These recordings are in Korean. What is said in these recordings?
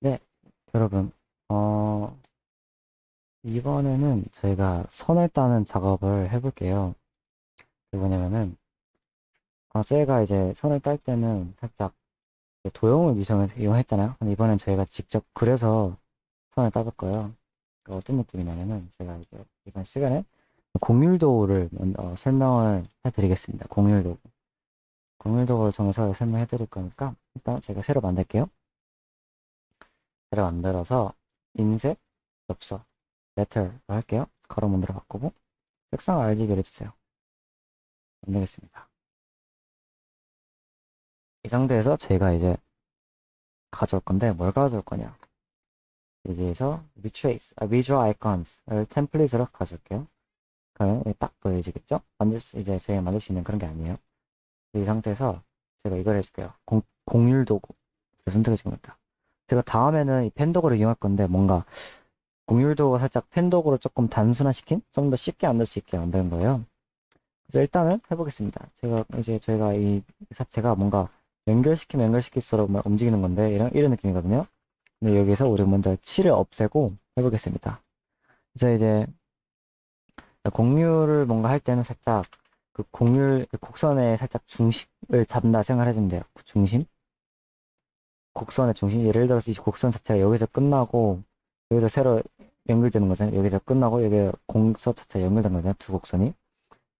네, 여러분, 어, 이번에는 저희가 선을 따는 작업을 해볼게요. 그게 뭐냐면은, 저희가 이제 선을 딸 때는 살짝 도형을 미성을 이용했잖아요. 근데 이번엔 저희가 직접 그려서 선을 따볼 거예요. 그러니까 어떤 느낌이냐면은, 제가 이제 이번 시간에 공률도를 설명을 해드리겠습니다. 공률도. 공률도를 정해서 설명해 드릴 거니까, 일단 제가 새로 만들게요. 새로 만들어서, 인쇄, 엽서, 레터로 할게요. 가로 문으로 바꾸고, 색상을 RGB로 해주세요. 만들겠습니다. 이 상태에서 제가 이제 가져올 건데 뭘 가져올 거냐? 여기에서 Visual Icons을 템플릿으로 가져올게요. 그러면 딱 보여지겠죠? 이제 제가 만들 수 있는 그런 게 아니에요. 이 상태에서 제가 이걸 해줄게요. 공률 도구를 선택해 줍니다. 제가 다음에는 이 펜 도구를 이용할 건데 뭔가 공률 도구가 살짝 펜 도구를 조금 단순화시킨? 좀 더 쉽게 만들 수 있게 만드는 거예요. 그래서 일단은 해보겠습니다. 저희가 이 사체가 뭔가 연결시키면 연결시킬수록 막 움직이는 건데 이런 느낌이거든요. 근데 여기서 우리 먼저 칠을 없애고 해보겠습니다. 그래서 이제 공률을 뭔가 할 때는 살짝 그 곡선의 살짝 중심을 잡는다 생각해주면 돼요. 그 중심? 곡선의 중심? 예를 들어서 이 곡선 자체가 여기서 끝나고 여기서 새로 연결되는 거잖아요. 여기서 끝나고 여기 공선 자체가 연결된 거잖아요. 두 곡선이.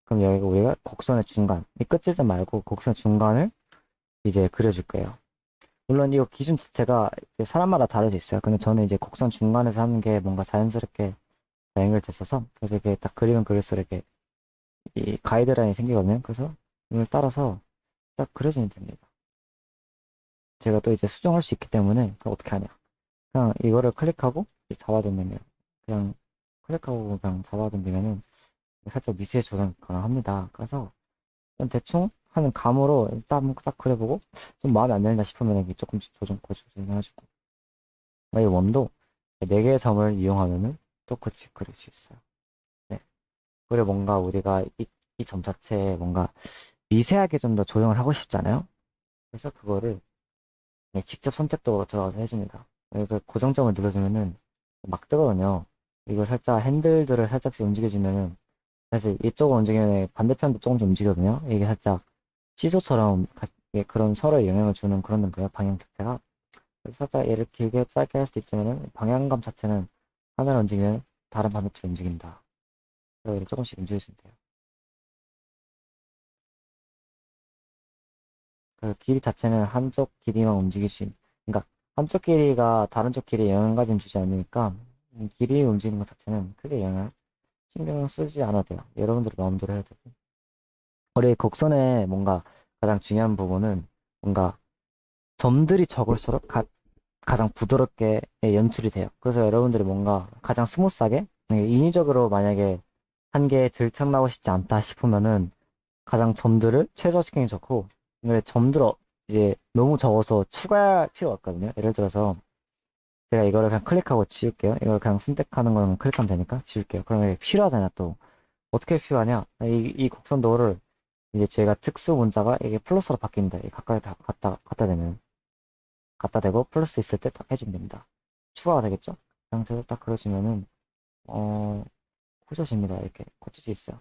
그럼 여기가 우리가 곡선의 중간, 이 끝지점 말고 곡선의 중간을 이제 그려줄 거예요. 물론 이거 기준 자체가 사람마다 다를 수 있어요. 근데 저는 이제 곡선 중간에서 하는 게 뭔가 자연스럽게 연결됐어서 그래서 이렇게 딱 그리면 그릴수록 이렇게 이 가이드라인이 생기거든요. 그래서 이걸 따라서 딱 그려주면 됩니다. 제가 또 이제 수정할 수 있기 때문에 그럼 어떻게 하냐? 그냥 이거를 클릭하고 잡아당기면 그냥 클릭하고 그냥 잡아당기면은 살짝 미세 조정 가능합니다. 그래서 좀 대충 하는 감으로 딱 그려보고 좀 마음에 안 든다 싶으면 이렇게 조금씩 조정해주고 이 원도 4개의 점을 이용하면은 똑같이 그릴 수 있어요. 네. 그리고 뭔가 우리가 이 점 자체에 뭔가 미세하게 좀 더 조정을 하고 싶잖아요. 그래서 그거를 직접 선택도로 들어가서 해줍니다. 그 고정점을 눌러주면은 막 뜨거든요. 이거 살짝 핸들들을 살짝씩 움직여주면은 사실 이쪽을 움직이면 반대편도 조금씩 움직이거든요. 이게 살짝 시소처럼 그런 서로에 영향을 주는 그런 거예요. 방향 자체가. 그래서 살짝 얘를 길게 짧게 할 수도 있지만 방향감 자체는 하나를 움직이면 다른 반대쪽이 움직인다. 그래서 이렇게 조금씩 움직여주면 돼요. 그 길이 자체는 한쪽 길이만 그러니까 한쪽 길이가 다른 쪽 길이에 영향까지는 주지 않으니까 길이 움직이는 것 자체는 크게 신경 쓰지 않아도 돼요. 여러분들이 마음대로 해도 되고. 우리 곡선의 뭔가 가장 중요한 부분은 뭔가 점들이 적을수록 가장 부드럽게 연출이 돼요. 그래서 여러분들이 뭔가 가장 스무스하게 인위적으로 만약에 한 개에 들창나고 싶지 않다 싶으면은 가장 점들을 최소화시키는 게 좋고 근데 이제 너무 적어서 추가할 필요가 없거든요. 예를 들어서 제가 이거를 그냥 클릭하고 지울게요. 이걸 그냥 선택하는 거는 클릭하면 되니까 지울게요. 그러면 이게 필요하잖아요. 또 어떻게 필요하냐? 이 곡선도를 이제 제가 특수 문자가 이게 플러스로 바뀝니다. 이 가까이 갖다 대면 갖다 대고 플러스 있을 때 딱 해주면 됩니다. 추가가 되겠죠? 그 상태에서 딱 그려주면은 고쳐집니다. 이렇게 고칠 수 있어요.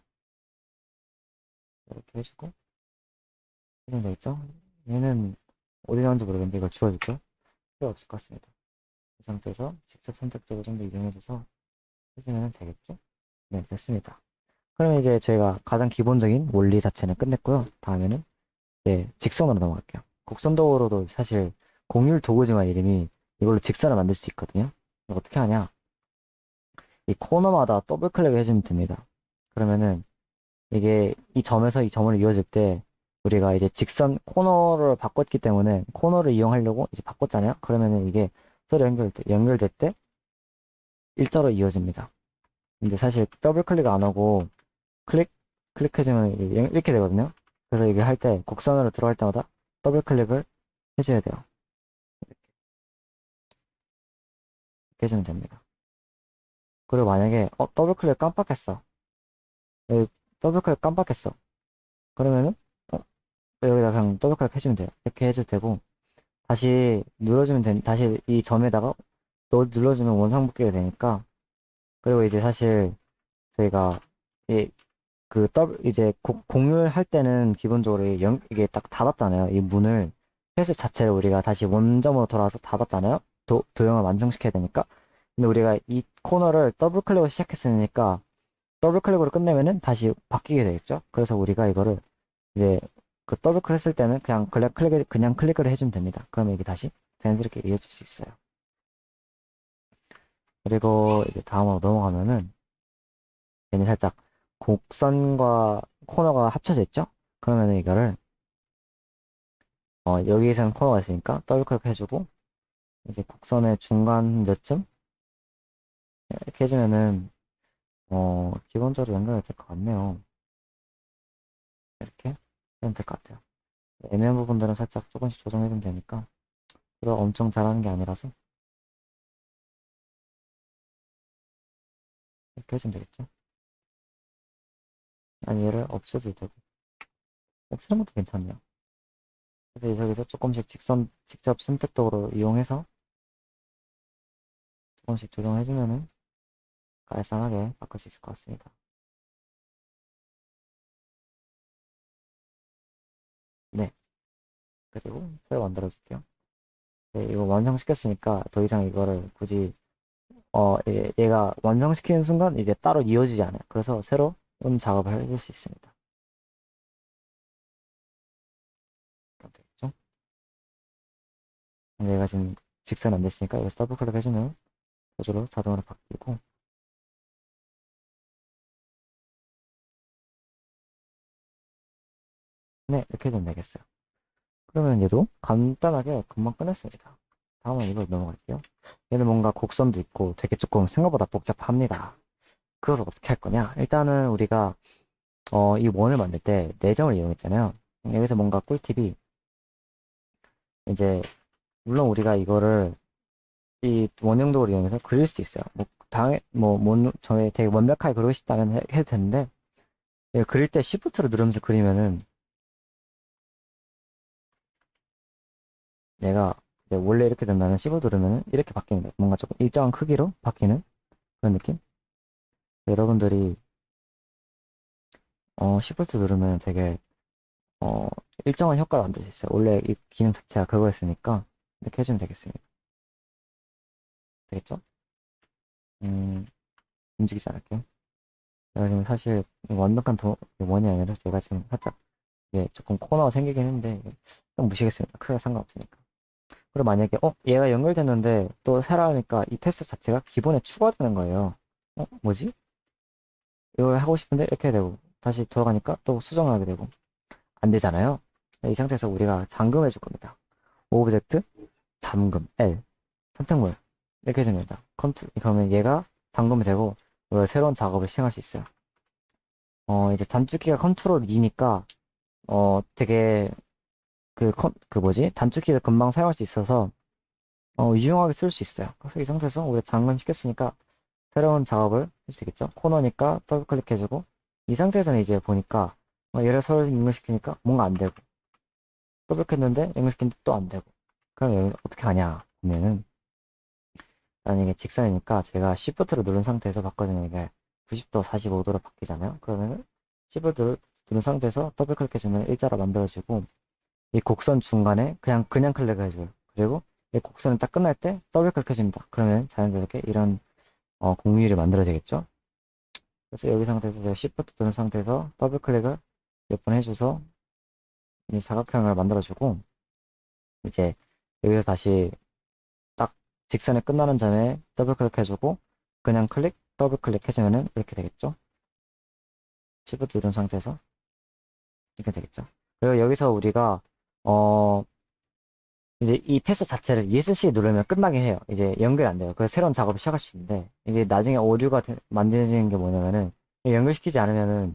이렇게 해주고 해주면 되겠죠? 얘는 어디 나온지 모르겠는데 이걸 지워줄게요. 필요 없을 것 같습니다. 이 상태에서 직접 선택도를 좀 더 이용해줘서 해주면 되겠죠? 네, 됐습니다. 그러면 이제 저희가 가장 기본적인 원리 자체는 끝냈고요. 다음에는 이제 직선으로 넘어갈게요. 곡선도로도 사실 공률 도구지만 이름이 이걸로 직선을 만들 수 있거든요. 어떻게 하냐? 이 코너마다 더블 클릭을 해주면 됩니다. 그러면은 이게 이 점에서 이 점으로 이어질 때 우리가 이제 직선 코너를 바꿨기 때문에 코너를 이용하려고 이제 바꿨잖아요. 그러면은 이게 서로 연결될 때 일자로 이어집니다. 근데 사실 더블 클릭 안 하고 클릭 클릭해주면 이렇게 되거든요. 그래서 이게 할 때 곡선으로 들어갈 때마다 더블 클릭을 해줘야 돼요. 이렇게 해주면 됩니다. 그리고 만약에 더블 클릭 깜빡했어. 여기 더블 클릭 깜빡했어. 그러면은 여기다 그냥 더블 클릭 해주면 돼요. 이렇게 해줘도 되고 다시 눌러주면 다시 이 점에다가 눌러주면 원상복귀가 되니까. 그리고 이제 사실 저희가 이 이제 공유할 때는 기본적으로 이게 딱 닫았잖아요. 이 문을, 펫 자체를 우리가 다시 원점으로 돌아와서 닫았잖아요. 도형을 완성시켜야 되니까. 근데 우리가 이 코너를 더블 클릭으로 시작했으니까 더블 클릭으로 끝내면은 다시 바뀌게 되겠죠. 그래서 우리가 이거를 이제 그 더블 클릭 했을 때는 그냥 클릭을 해주면 됩니다. 그러면 이게 다시 자연스럽게 이어질 수 있어요. 그리고 이제 다음으로 넘어가면은 얘는 살짝 곡선과 코너가 합쳐져 있죠? 그러면은 이거를 여기에서는 코너가 있으니까 더블 클릭 해주고 이제 곡선의 중간 몇쯤 이렇게 해주면은 기본적으로 연결이 될 것 같네요. 이렇게 하면 될 것 같아요. 애매한 부분들은 살짝 조금씩 조정해주면 되니까 그거 엄청 잘하는 게 아니라서 이렇게 해주면 되겠죠. 아니 얘를 없애도 되고 없애는 것도 괜찮네요. 그래서 여기서 조금씩 직접 선택도로 이용해서 조금씩 조정해주면은 깔끔하게 바꿀 수 있을 것 같습니다. 네. 그리고 새로 만들어줄게요. 네, 이거 완성시켰으니까 더 이상 이거를 굳이 얘가 완성시키는 순간 이제 따로 이어지지 않아요. 그래서 새로운 작업을 해줄 수 있습니다. 그럼 되겠죠? 얘가 지금 직선이 안 됐으니까 여기서 더블 클릭 해주면 저절로 자동으로 바뀌고 네, 이렇게 해주면 되겠어요. 그러면 얘도 간단하게 금방 끝냈습니다. 다음은 이걸 넘어갈게요. 얘는 뭔가 곡선도 있고 되게 조금 생각보다 복잡합니다. 그것을 어떻게 할 거냐? 일단은 우리가 이 원을 만들 때 내점을 이용했잖아요. 여기서 뭔가 꿀팁이 이제 물론 우리가 이거를 이 원형도를 이용해서 그릴 수도 있어요. 뭐 당에 저에 되게 완벽하게 그리고 싶다면 해도 되는데 이거 그릴 때 Shift를 누르면서 그리면은 얘가 이제 원래 이렇게 된다면 Shift 누르면은 이렇게 바뀌는 거예요. 뭔가 조금 일정한 크기로 바뀌는 그런 느낌? 여러분들이 Shift 누르면 되게 어 일정한 효과를 만들 수 있어요. 원래 이 기능 자체가 그거였으니까 이렇게 해주면 되겠습니다. 되겠죠? 음, 움직이지 않을게요. 제가 지금 사실 완벽한 원이 아니라 제가 지금 살짝 조금 코너가 생기긴 했는데 좀 무시겠습니다. 크게 상관없으니까. 그리고 만약에 얘가 연결됐는데 또 새로 하니까 이 패스 자체가 기본에 추가되는 거예요. 뭐지? 이걸 하고 싶은데 이렇게 되고 다시 들어가니까 또 수정을 하게 되고 안 되잖아요. 이 상태에서 우리가 잠금해 줄 겁니다. 오브젝트 잠금 L 선택물 이렇게 해주면 됩니다. 그러면 얘가 잠금이 되고 우리가 새로운 작업을 시행할 수 있어요. 이제 단축키가 컨트롤 E니까 되게 그 뭐지? 단축키를 금방 사용할 수 있어서 유용하게 쓸 수 있어요. 그래서 이 상태에서 우리가 잠금시켰으니까 새로운 작업을 해도 되겠죠? 코너니까 더블 클릭해주고 이 상태에서는 이제 보니까 얘를 서로 연결시키니까 뭔가 안 되고 더블 클릭했는데 연결시키는데 또 안 되고 그럼 여기 어떻게 하냐 보면은 만약에 직선이니까 제가 Shift를 누른 상태에서 바꿔주면 이게 90도 45도로 바뀌잖아요. 그러면은 Shift를 누른 상태에서 더블 클릭해주면 일자로 만들어지고 이 곡선 중간에 그냥 클릭을 해줘요. 그리고 이 곡선이 딱 끝날 때 더블 클릭해줍니다. 그러면 자연스럽게 이런 공유를 만들어야 되겠죠. 그래서 여기 상태에서 제가 Shift 누른 상태에서 더블 클릭을 몇 번 해줘서 이 사각형을 만들어주고 이제 여기서 다시 딱 직선에 끝나는 점에 더블 클릭해주고 그냥 더블 클릭해주면은 이렇게 되겠죠. Shift 누른 상태에서 이렇게 되겠죠. 그리고 여기서 우리가 어 이제 이 패스 자체를 ESC 누르면 끝나긴 해요. 이제 연결이 안 돼요. 그래서 새로운 작업을 시작할 수 있는데, 이게 나중에 오류가 만들어지는 게 뭐냐면은, 연결시키지 않으면은,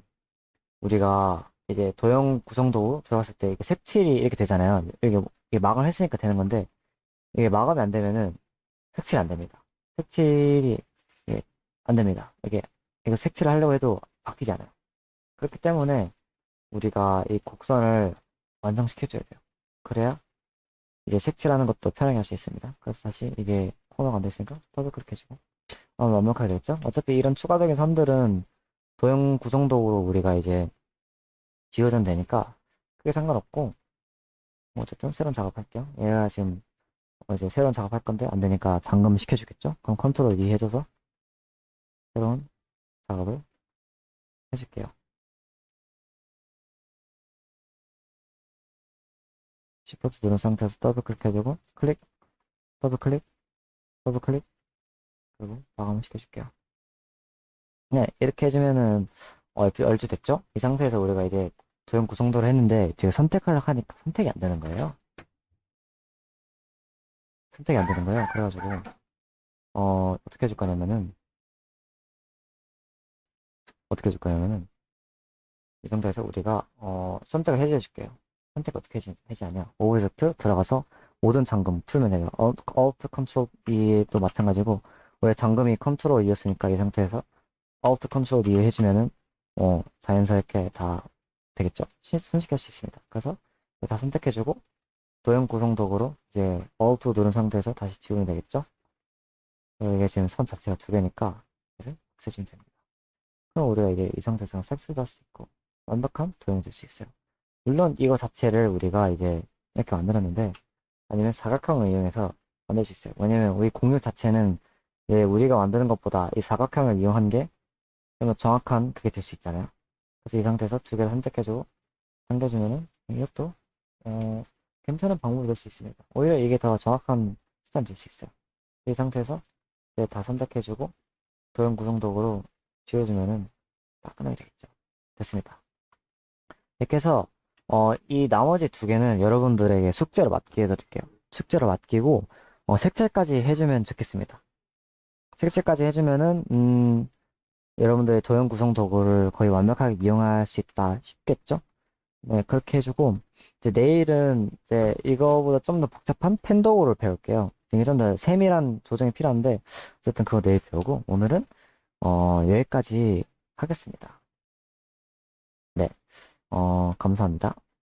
우리가 이제 도형 구성도 들어갔을 때 이게 색칠이 이렇게 되잖아요. 이게 마감을 했으니까 되는 건데, 이게 마감이 안 되면은 색칠이 안 됩니다. 색칠이 이게 안 됩니다. 이거 색칠을 하려고 해도 바뀌지 않아요. 그렇기 때문에 우리가 이 곡선을 완성시켜줘야 돼요. 그래야 이제 색칠하는 것도 편하게 할 수 있습니다. 그래서 다시 이게 코너가 안 됐으니까 더블 클릭해주고 완벽하게 됐죠? 어차피 이런 추가적인 선들은 도형 구성도구로 우리가 이제 지워전 되니까 크게 상관없고 뭐 어쨌든 새로운 작업할게요. 얘가 지금 이제 새로운 작업할 건데 안 되니까 잠금 시켜주겠죠? 그럼 컨트롤 E 해줘서 새로운 작업을 해줄게요. Shift 누른 상태에서 더블 클릭해주고 클릭, 더블 클릭, 더블 클릭 그리고 마감을 시켜줄게요. 네, 이렇게 해주면은 얼추 됐죠? 이 상태에서 우리가 이제 도형 구성도를 했는데 제가 선택하려고 하니까 선택이 안 되는 거예요. 선택이 안 되는 거예요. 그래가지고 어떻게 해줄 거냐면은 이 상태에서 우리가 선택을 해줄게요. 선택 어떻게 해지하냐? 오브젝트 들어가서 모든 잠금 풀면 돼요. Alt Control E도 마찬가지고 왜 잠금이 컨트롤 E였으니까 이 상태에서 Alt Control E 해주면은 자연스럽게 다 되겠죠? 손쉽게 할 수 있습니다. 그래서 다 선택해주고 도형 구성 도구로 이제 Alt 누른 상태에서 다시 지우면 되겠죠? 이게 지금 선 자체가 두 개니까 얘를 없애주면 됩니다. 그럼 우리가 이제 이 상태에서 색칠도 할 수 있고 완벽한 도형이 될 수 있어요. 물론 이거 자체를 우리가 이제 이렇게 만들었는데 아니면 사각형을 이용해서 만들 수 있어요. 왜냐면 우리 공유 자체는 우리가 만드는 것보다 이 사각형을 이용한 게 좀 더 정확한 그게 될 수 있잖아요. 그래서 이 상태에서 두 개를 선택해주고 당겨주면은 이것도 괜찮은 방법이 될 수 있습니다. 오히려 이게 더 정확한 숫자는 될 수 있어요. 이 상태에서 다 선택해주고 도형 구성 도구로 지워주면은 따끈하게 되겠죠. 됐습니다. 이렇게 해서 이 나머지 두 개는 여러분들에게 숙제로 맡게 해드릴게요. 숙제로 맡기고 색칠까지 해주면 좋겠습니다. 색칠까지 해주면은 여러분들의 도형 구성 도구를 거의 완벽하게 이용할 수 있다 싶겠죠? 네, 그렇게 해주고 이제 내일은 이제 이거보다 좀 더 복잡한 펜 도구를 배울게요. 이게 좀 더 세밀한 조정이 필요한데 어쨌든 그거 내일 배우고 오늘은 여기까지 하겠습니다. 네, 감사합니다.